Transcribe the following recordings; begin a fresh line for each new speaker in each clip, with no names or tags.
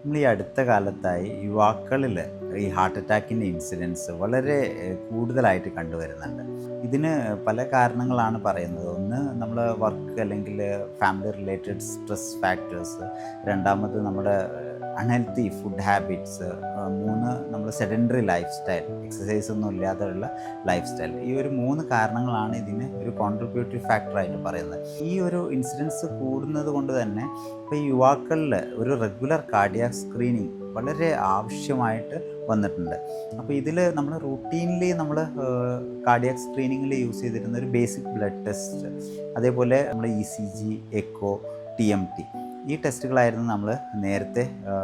നമ്മൾ ഈ അടുത്ത കാലത്തായി യുവാക്കളിൽ ഈ ഹാർട്ട് അറ്റാക്കിൻ്റെ ഇൻസിഡൻസ് വളരെ കൂടുതലായിട്ട് കണ്ടുവരുന്നുണ്ട്. ഇതിന് പല കാരണങ്ങളാണ് പറയുന്നത്. ഒന്ന് നമ്മൾ വർക്ക് അല്ലെങ്കിൽ ഫാമിലി റിലേറ്റഡ് സ്ട്രെസ് ഫാക്ടേഴ്സ്, രണ്ടാമത് നമ്മുടെ അൺഹെൽത്തി ഫുഡ് ഹാബിറ്റ്സ്, മൂന്ന് നമ്മൾ സെഡൻഡറി ലൈഫ് സ്റ്റൈൽ, എക്സസൈസ് ഒന്നും ഇല്ലാതെയുള്ള ലൈഫ് സ്റ്റൈൽ. ഈ ഒരു മൂന്ന് കാരണങ്ങളാണ് ഇതിന് ഒരു കോൺട്രിബ്യൂട്ടറി ഫാക്ടറായിട്ട് പറയുന്നത്. ഈ ഒരു ഇൻസിഡൻസ് കൂടുന്നത് കൊണ്ട് തന്നെ ഇപ്പോൾ ഈ യുവാക്കളിൽ ഒരു റെഗുലർ കാർഡിയാക് സ്ക്രീനിങ് വളരെ ആവശ്യമായിട്ട് വന്നിട്ടുണ്ട്. അപ്പോൾ ഇതിൽ നമ്മൾ റൂട്ടീൻലി നമ്മൾ കാർഡിയാക് സ്ക്രീനിങ്ങിൽ യൂസ് ചെയ്തിരുന്ന ഒരു ബേസിക് ബ്ലഡ് ടെസ്റ്റ്, അതേപോലെ നമ്മൾ ECG, എക്കോ, TMT, ഈ ടെസ്റ്റുകളായിരുന്നു നമ്മൾ നേരത്തെ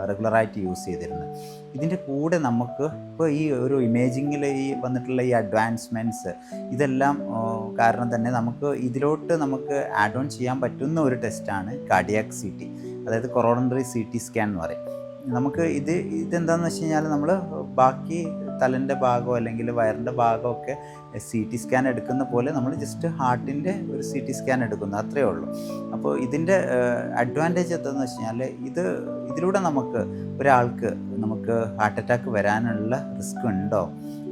റെഗുലറായിട്ട് യൂസ് ചെയ്തിരുന്നത്. ഇതിൻ്റെ കൂടെ നമുക്ക് ഇപ്പോൾ ഈ ഒരു ഇമേജിങ്ങിൽ ഈ വന്നിട്ടുള്ള ഈ അഡ്വാൻസ്മെൻറ്റ്സ് ഇതെല്ലാം കാരണം തന്നെ നമുക്ക് ആഡ് ഓൺ ചെയ്യാൻ പറ്റുന്ന ഒരു ടെസ്റ്റാണ് കാർഡിയാക് CT, അതായത് കൊറോണറി CT സ്കാൻ എന്ന് പറയും. നമുക്ക് ഇതെന്താണെന്ന് വെച്ച് കഴിഞ്ഞാൽ നമ്മൾ ബാക്കി തലൻ്റെ ഭാഗമോ അല്ലെങ്കിൽ വയറിൻ്റെ ഭാഗമൊക്കെ CT സ്കാൻ എടുക്കുന്ന പോലെ നമ്മൾ ജസ്റ്റ് ഹാർട്ടിൻ്റെ ഒരു CT സ്കാൻ എടുക്കുന്നു, അത്രയേ ഉള്ളൂ. അപ്പോൾ ഇതിൻ്റെ അഡ്വാൻറ്റേജ് എന്താണെന്ന് വെച്ച് കഴിഞ്ഞാൽ ഇതിലൂടെ നമുക്ക് ഹാർട്ട് അറ്റാക്ക് വരാനുള്ള റിസ്ക് ഉണ്ടോ,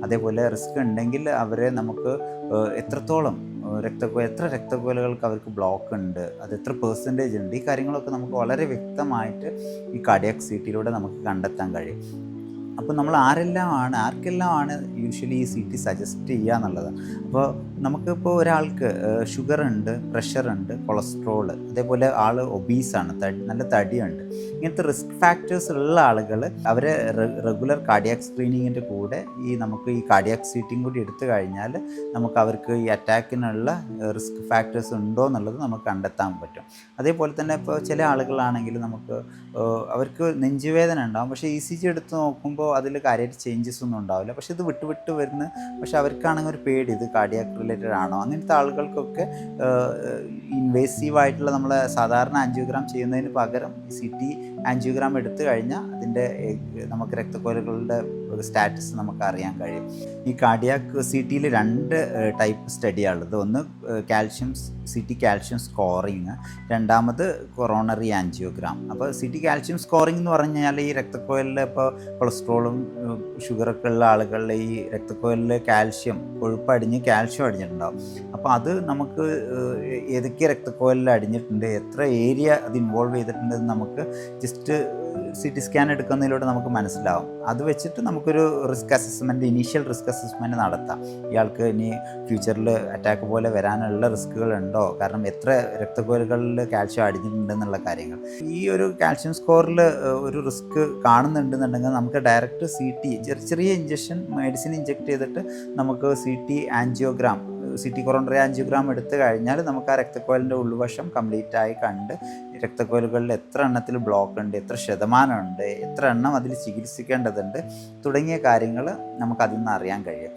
അതേപോലെ റിസ്ക് ഉണ്ടെങ്കിൽ അവരെ നമുക്ക് എത്രത്തോളം എത്ര രക്തക്കുഴലുകൾക്ക് അവർക്ക് ബ്ലോക്ക് ഉണ്ട്, അത് എത്ര പെർസെൻറ്റേജ് ഉണ്ട്, ഈ കാര്യങ്ങളൊക്കെ നമുക്ക് വളരെ വ്യക്തമായിട്ട് ഈ കാർഡിയാക് CTയിലൂടെ നമുക്ക് കണ്ടെത്താൻ കഴിയും. അപ്പോൾ നമ്മൾ ആർക്കെല്ലാമാണ് യൂഷ്വലി ഈ CT സജസ്റ്റ് ചെയ്യുക എന്നുള്ളത്. അപ്പോൾ നമുക്കിപ്പോൾ ഒരാൾക്ക് ഷുഗർ ഉണ്ട്, പ്രഷറുണ്ട്, കൊളസ്ട്രോൾ, അതേപോലെ ആൾ ഒബീസാണ്, നല്ല തടിയുണ്ട്, ഇങ്ങനത്തെ റിസ്ക് ഫാക്ടേഴ്സ് ഉള്ള ആളുകൾ അവരെ റെഗുലർ കാർഡിയാക് സ്ക്രീനിങ്ങിൻ്റെ കൂടെ നമുക്ക് ഈ കാർഡിയാക് CTയും കൂടി എടുത്തു കഴിഞ്ഞാൽ നമുക്ക് അവർക്ക് ഈ അറ്റാക്കിനുള്ള റിസ്ക് ഫാക്ടേഴ്സ് ഉണ്ടോ എന്നുള്ളത് നമുക്ക് കണ്ടെത്താൻ പറ്റും. അതേപോലെ തന്നെ ഇപ്പോൾ ചില ആളുകളാണെങ്കിൽ അവർക്ക് നെഞ്ചുവേദന ഉണ്ടാകും, പക്ഷേ ECG എടുത്ത് നോക്കുമ്പോൾ അതിൽ കാര്യമായിട്ട് ചേഞ്ചസ് ഒന്നും ഉണ്ടാവില്ല, പക്ഷേ ഇത് വിട്ട് വരുന്നു. പക്ഷെ അവർക്കാണെങ്കിൽ ഒരു പേടി, ഇത് കാർഡിയാക് റിലേറ്റഡ് ആണോ. അങ്ങനത്തെ ആളുകൾക്കൊക്കെ ഇൻവേസീവായിട്ടുള്ള നമ്മൾ സാധാരണ ആൻജിയോഗ്രാം ചെയ്യുന്നതിന് പകരം CT ആൻജിയോഗ്രാം എടുത്തു കഴിഞ്ഞാൽ അതിൻ്റെ നമുക്ക് രക്തക്കുഴലുകളുടെ സ്റ്റാറ്റസ് നമുക്ക് അറിയാൻ കഴിയും. ഈ കാർഡിയാക് CTയിൽ 2 ടൈപ്പ് സ്റ്റഡിയാണുള്ളത്. ഒന്ന് CT കാൽഷ്യം സ്കോറിങ്, രണ്ടാമത് കൊറോണറി ആൻജിയോഗ്രാം. അപ്പോൾ CT കാൽഷ്യം സ്കോറിംഗ് എന്ന് പറഞ്ഞു കഴിഞ്ഞാൽ ഈ രക്തക്കുഴലിൽ ഇപ്പോൾ കൊളസ്ട്രോളും ഷുഗറൊക്കെ ഉള്ള ആളുകളിൽ ഈ രക്തക്കുഴലിൽ കൊഴുപ്പടിഞ്ഞ് കാൽഷ്യം അടിഞ്ഞിട്ടുണ്ടാകും. അപ്പോൾ അത് നമുക്ക് ഏതൊക്കെ രക്തക്കുഴലിൽ അടിഞ്ഞിട്ടുണ്ട്, എത്ര ഏരിയ അത് ഇൻവോൾവ് ചെയ്തിട്ടുണ്ടെന്ന് നമുക്ക് ജസ്റ്റ് CT സ്കാൻ എടുക്കുന്നതിലൂടെ നമുക്ക് മനസ്സിലാവും. അത് വെച്ചിട്ട് നമുക്കൊരു ഇനീഷ്യൽ റിസ്ക് അസസ്മെൻറ്റ് നടത്താം. ഇയാൾക്ക് ഇനി ഫ്യൂച്ചറിൽ അറ്റാക്ക് പോലെ വരാനുള്ള റിസ്കുകൾ ഉണ്ടോ, കാരണം എത്ര രക്തക്കുഴലുകളിൽ കാൽഷ്യം അടിഞ്ഞിട്ടുണ്ടെന്നുള്ള കാര്യങ്ങൾ. ഈ ഒരു കാൽഷ്യം സ്കോറിൽ ഒരു റിസ്ക് കാണുന്നുണ്ടെന്നുണ്ടെങ്കിൽ നമുക്ക് ഡയറക്റ്റ് ചെറിയ മെഡിസിൻ ഇഞ്ചെക്ട് ചെയ്തിട്ട് നമുക്ക് CT കൊറോണറി ആൻജിയോഗ്രാം എടുത്തു കഴിഞ്ഞാൽ നമുക്ക് ആ രക്തക്കുഴലിൻ്റെ ഉൾവശം കംപ്ലീറ്റായി കണ്ട് രക്തക്കുഴലുകളിൽ എത്ര എണ്ണത്തിൽ ബ്ലോക്ക് ഉണ്ട്, എത്ര ശതമാനമുണ്ട്, എത്ര എണ്ണം അതിൽ ചികിത്സിക്കേണ്ടതുണ്ട് തുടങ്ങിയ കാര്യങ്ങൾ നമുക്കതിൽ നിന്ന് അറിയാൻ കഴിയും.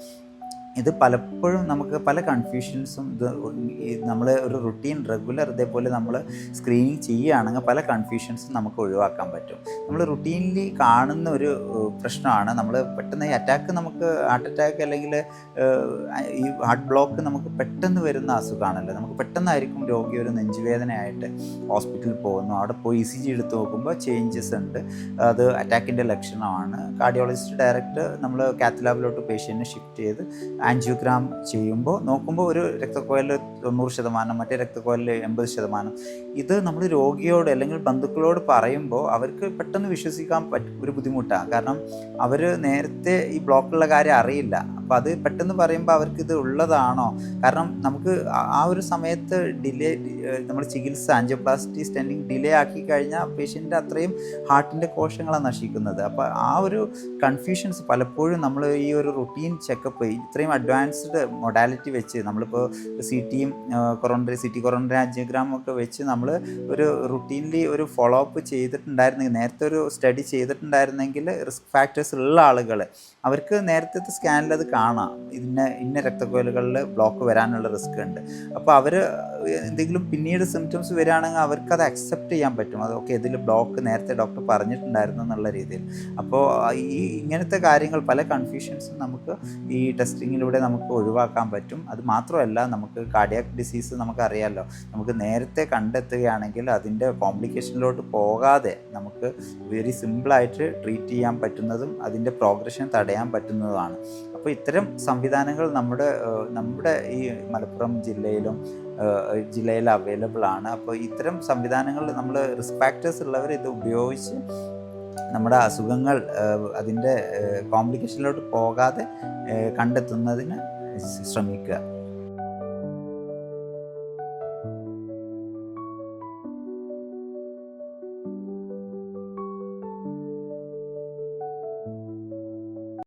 ഇത് പലപ്പോഴും നമുക്ക് പല കൺഫ്യൂഷൻസും നമ്മൾ ഒരു റുട്ടീൻ റെഗുലർ ഇതേപോലെ നമ്മൾ സ്ക്രീനിങ് ചെയ്യുകയാണെങ്കിൽ പല കൺഫ്യൂഷൻസും നമുക്ക് ഒഴിവാക്കാൻ പറ്റും. നമ്മൾ റുട്ടീൻലി കാണുന്ന ഒരു പ്രശ്നമാണ് നമ്മൾ പെട്ടെന്ന് ഈ നമുക്ക് ഹാർട്ട് അറ്റാക്ക് അല്ലെങ്കിൽ ഈ ഹാർട്ട് ബ്ലോക്ക് നമുക്ക് പെട്ടെന്ന് വരുന്ന അസുഖമാണല്ലോ. നമുക്ക് പെട്ടെന്നായിരിക്കും രോഗി ഒരു നെഞ്ചുവേദനയായിട്ട് ഹോസ്പിറ്റലിൽ പോകുന്നു, അവിടെ പോയി ECG എടുത്ത് നോക്കുമ്പോൾ ചേഞ്ചസ് ഉണ്ട്, അത് അറ്റാക്കിൻ്റെ ലക്ഷണമാണ്. കാർഡിയോളജിസ്റ്റ് ഡയറക്റ്റ് നമ്മൾ കാത്ത് ലാബിലോട്ട് പേഷ്യൻറ്റിനെ ഷിഫ്റ്റ് ചെയ്ത് ആൻജിയോഗ്രാം നോക്കുമ്പോൾ ഒരു രക്തക്കുഴലിൽ 90%, മറ്റേ രക്തക്കുഴലിൽ 80%. ഇത് നമ്മൾ രോഗിയോട് അല്ലെങ്കിൽ ബന്ധുക്കളോട് പറയുമ്പോൾ അവർക്ക് പെട്ടെന്ന് വിശ്വസിക്കാൻ ഒരു ബുദ്ധിമുട്ടാണ്. കാരണം അവർ നേരത്തെ ഈ ബ്ലോക്കുള്ള കാര്യം അറിയില്ല. അപ്പോൾ അത് പെട്ടെന്ന് പറയുമ്പോൾ അവർക്കിത് ഉള്ളതാണോ, കാരണം നമുക്ക് ആ ഒരു സമയത്ത് നമ്മൾ ചികിത്സ ആൻജിയോപ്ലാസ്റ്റി സ്റ്റെൻറ്റിങ് ഡിലേ ആക്കി കഴിഞ്ഞാൽ പേഷ്യൻ്റെ അത്രയും ഹാർട്ടിൻ്റെ കോശങ്ങളാണ് നശിക്കുന്നത്. അപ്പോൾ ആ ഒരു കൺഫ്യൂഷൻസ് പലപ്പോഴും നമ്മൾ ഈ ഒരു റുട്ടീൻ ചെക്കപ്പ് ഇത്രയും അഡ്വാൻസ്ഡ് മൊഡാലിറ്റി വെച്ച് നമ്മളിപ്പോൾ കൊറോണറി ആൻജിയോഗ്രാം ഒക്കെ വെച്ച് നമ്മൾ ഒരു റുട്ടീൻലി ഒരു ഫോളോ അപ്പ് ചെയ്തിട്ടുണ്ടായിരുന്നെങ്കിൽ, നേരത്തെ ഒരു സ്റ്റഡി ചെയ്തിട്ടുണ്ടായിരുന്നെങ്കിൽ റിസ്ക് ഫാക്ടേഴ്സ് ഉള്ള ആളുകൾ അവർക്ക് നേരത്തെ സ്കാനിൽ അത് കാണാം, ഇന്ന രക്തക്കുഴലുകളിൽ ബ്ലോക്ക് വരാനുള്ള റിസ്ക് ഉണ്ട്. അപ്പോൾ അവർ എന്തെങ്കിലും പിന്നീട് സിംറ്റംസ് വരികയാണെങ്കിൽ അവർക്കത് അക്സെപ്റ്റ് ചെയ്യാൻ പറ്റും. അത് ഓക്കെ, ഇതിൽ ബ്ലോക്ക് നേരത്തെ ഡോക്ടർ പറഞ്ഞിട്ടുണ്ടായിരുന്നു എന്നുള്ള രീതിയിൽ. അപ്പോൾ ഇങ്ങനത്തെ കാര്യങ്ങൾ പല കൺഫ്യൂഷൻസും നമുക്ക് ഈ ടെസ്റ്റിങ്ങിലൂടെ നമുക്ക് ഒഴിവാക്കാൻ പറ്റും. അത് മാത്രമല്ല, നമുക്ക് കാർഡിയാക് കാർഡിയാക് ഡിസീസ് നമുക്കറിയാമല്ലോ, നമുക്ക് നേരത്തെ കണ്ടെത്തുകയാണെങ്കിൽ അതിൻ്റെ കോംപ്ലിക്കേഷനിലോട്ട് പോകാതെ നമുക്ക് വെരി സിമ്പിളായിട്ട് ട്രീറ്റ് ചെയ്യാൻ പറ്റുന്നതും അതിൻ്റെ പ്രോഗ്രഷൻ തടയാൻ പറ്റുന്നതുമാണ്. അപ്പോൾ ഇത്തരം സംവിധാനങ്ങൾ നമ്മുടെ ഈ മലപ്പുറം ജില്ലയിൽ അവൈലബിൾ ആണ്. അപ്പോൾ ഇത്തരം സംവിധാനങ്ങൾ നമ്മൾ റിസ്ക് ഫാക്ടേഴ്സ് ഉള്ളവർ ഇത് ഉപയോഗിച്ച് നമ്മുടെ അസുഖങ്ങൾ അതിൻ്റെ കോംപ്ലിക്കേഷനിലോട്ട് പോകാതെ കണ്ടെത്തുന്നതിന് ശ്രമിക്കുക.